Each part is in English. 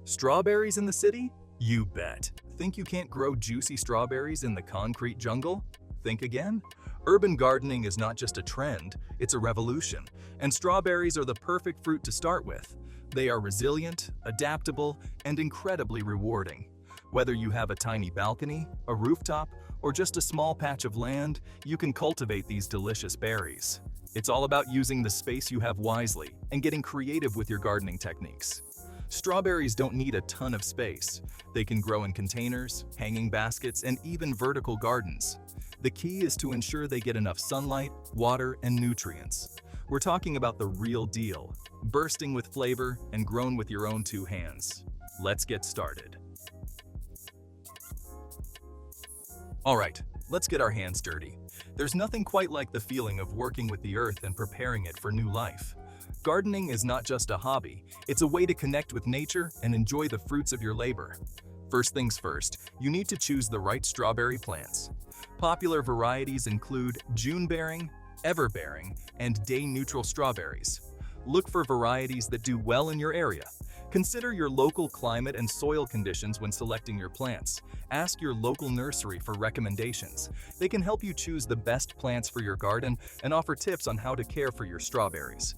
Strawberries in the city? You bet. Think you can't grow juicy strawberries in the concrete jungle? Think again? Urban gardening is not just a trend, it's a revolution, and strawberries are the perfect fruit to start with. They are resilient, adaptable, and incredibly rewarding. Whether you have a tiny balcony, a rooftop, or just a small patch of land, you can cultivate these delicious berries. It's all about using the space you have wisely and getting creative with your gardening techniques. Strawberries don't need a ton of space. They can grow in containers, hanging baskets, and even vertical gardens. The key is to ensure they get enough sunlight, water, and nutrients. We're talking about the real deal, bursting with flavor and grown with your own two hands. Let's get started. All right, let's get our hands dirty. There's nothing quite like the feeling of working with the earth and preparing it for new life. Gardening is not just a hobby, it's a way to connect with nature and enjoy the fruits of your labor. First things first, you need to choose the right strawberry plants. Popular varieties include June-bearing, ever-bearing, and day-neutral strawberries. Look for varieties that do well in your area. Consider your local climate and soil conditions when selecting your plants. Ask your local nursery for recommendations. They can help you choose the best plants for your garden and offer tips on how to care for your strawberries.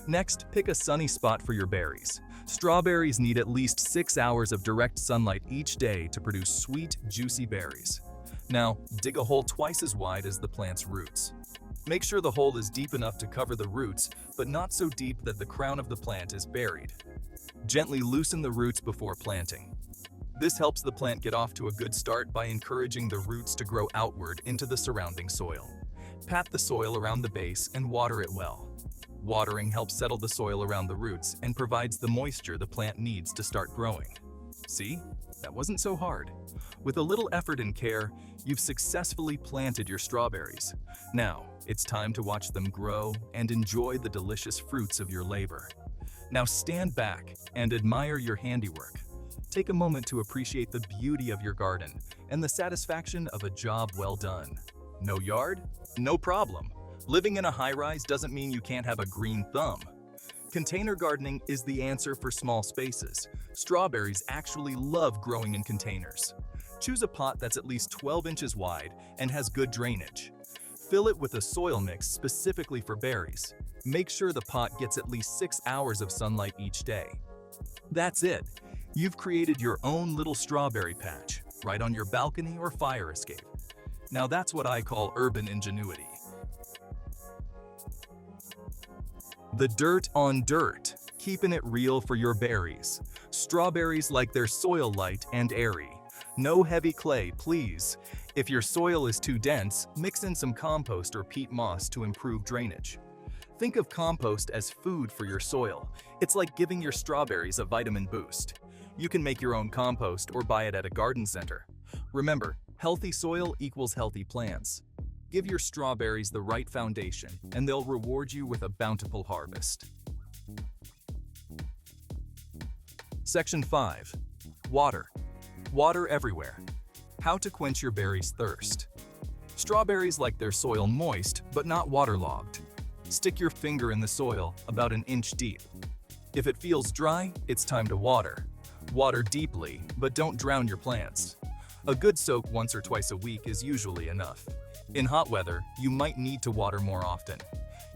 Next, pick a sunny spot for your berries. Strawberries need at least 6 hours of direct sunlight each day to produce sweet, juicy berries. Now, dig a hole twice as wide as the plant's roots. Make sure the hole is deep enough to cover the roots, but not so deep that the crown of the plant is buried. Gently loosen the roots before planting. This helps the plant get off to a good start by encouraging the roots to grow outward into the surrounding soil. Pat the soil around the base and water it well. Watering helps settle the soil around the roots and provides the moisture the plant needs to start growing. See? That wasn't so hard. With a little effort and care, you've successfully planted your strawberries. Now, it's time to watch them grow and enjoy the delicious fruits of your labor. Now stand back and admire your handiwork. Take a moment to appreciate the beauty of your garden and the satisfaction of a job well done. No yard? No problem. Living in a high-rise doesn't mean you can't have a green thumb. Container gardening is the answer for small spaces. Strawberries actually love growing in containers. Choose a pot that's at least 12 inches wide and has good drainage. Fill it with a soil mix specifically for berries. Make sure the pot gets at least 6 hours of sunlight each day. That's it. You've created your own little strawberry patch, right on your balcony or fire escape. Now that's what I call urban ingenuity. The dirt on dirt, keeping it real for your berries. Strawberries like their soil light and airy. No heavy clay, please. If your soil is too dense, mix in some compost or peat moss to improve drainage. Think of compost as food for your soil. It's like giving your strawberries a vitamin boost. You can make your own compost or buy it at a garden center. Remember, healthy soil equals healthy plants. Give your strawberries the right foundation, and they'll reward you with a bountiful harvest. Section 5. Water. Water everywhere. How to quench your berries' thirst. Strawberries like their soil moist, but not waterlogged. Stick your finger in the soil about an inch deep. If it feels dry, it's time to water. Water deeply, but don't drown your plants. A good soak once or twice a week is usually enough. In hot weather, you might need to water more often.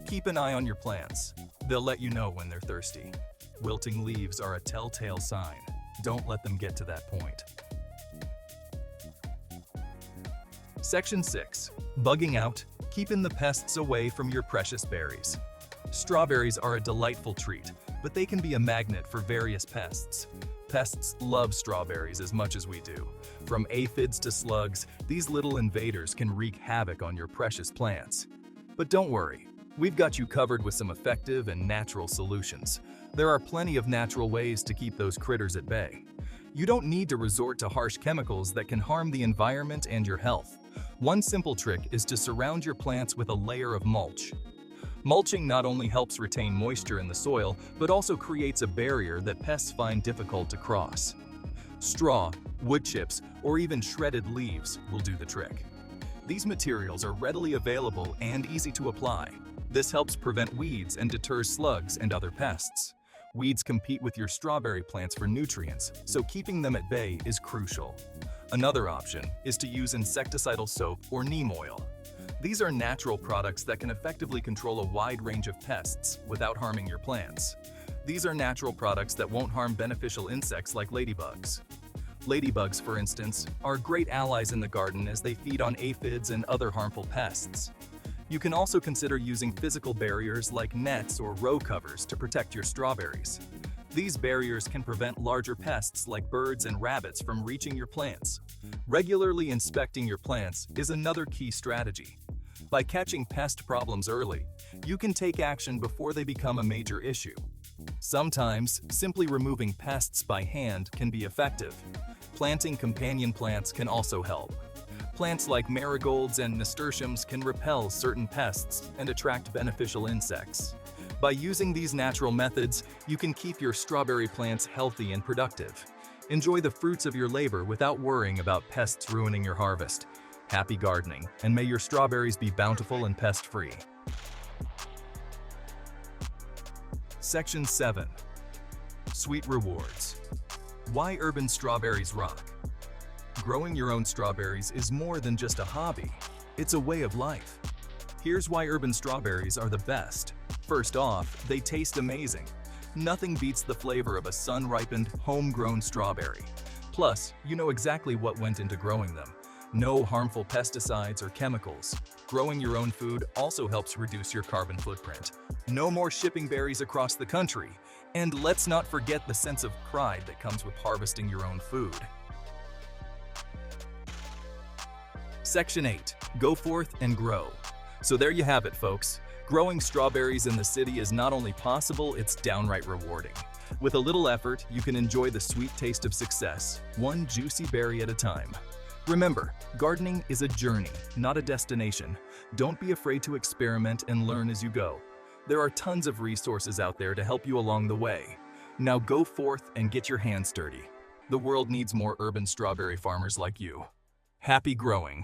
Keep an eye on your plants. They'll let you know when they're thirsty. Wilting leaves are a telltale sign. Don't let them get to that point. Section 6. Bugging out, keeping the pests away from your precious berries. Strawberries are a delightful treat, but they can be a magnet for various pests. Pests love strawberries as much as we do. From aphids to slugs, these little invaders can wreak havoc on your precious plants. But don't worry, we've got you covered with some effective and natural solutions. There are plenty of natural ways to keep those critters at bay. You don't need to resort to harsh chemicals that can harm the environment and your health. One simple trick is to surround your plants with a layer of mulch. Mulching not only helps retain moisture in the soil, but also creates a barrier that pests find difficult to cross. Straw, wood chips, or even shredded leaves will do the trick. These materials are readily available and easy to apply. This helps prevent weeds and deters slugs and other pests. Weeds compete with your strawberry plants for nutrients, so keeping them at bay is crucial. Another option is to use insecticidal soap or neem oil. These are natural products that can effectively control a wide range of pests without harming your plants. These are natural products that won't harm beneficial insects like ladybugs. Ladybugs, for instance, are great allies in the garden as they feed on aphids and other harmful pests. You can also consider using physical barriers like nets or row covers to protect your strawberries. These barriers can prevent larger pests like birds and rabbits from reaching your plants. Regularly inspecting your plants is another key strategy. By catching pest problems early, you can take action before they become a major issue. Sometimes, simply removing pests by hand can be effective. Planting companion plants can also help. Plants like marigolds and nasturtiums can repel certain pests and attract beneficial insects. By using these natural methods, you can keep your strawberry plants healthy and productive. Enjoy the fruits of your labor without worrying about pests ruining your harvest. Happy gardening, and may your strawberries be bountiful and pest-free. Section 7. Sweet Rewards. Why urban strawberries rock? Growing your own strawberries is more than just a hobby. It's a way of life. Here's why urban strawberries are the best. First off, they taste amazing. Nothing beats the flavor of a sun-ripened, homegrown strawberry. Plus, you know exactly what went into growing them. No harmful pesticides or chemicals. Growing your own food also helps reduce your carbon footprint. No more shipping berries across the country. And let's not forget the sense of pride that comes with harvesting your own food. Section 8. Go forth and grow. So there you have it, folks. Growing strawberries in the city is not only possible, it's downright rewarding. With a little effort, you can enjoy the sweet taste of success, one juicy berry at a time. Remember, gardening is a journey, not a destination. Don't be afraid to experiment and learn as you go. There are tons of resources out there to help you along the way. Now go forth and get your hands dirty. The world needs more urban strawberry farmers like you. Happy growing!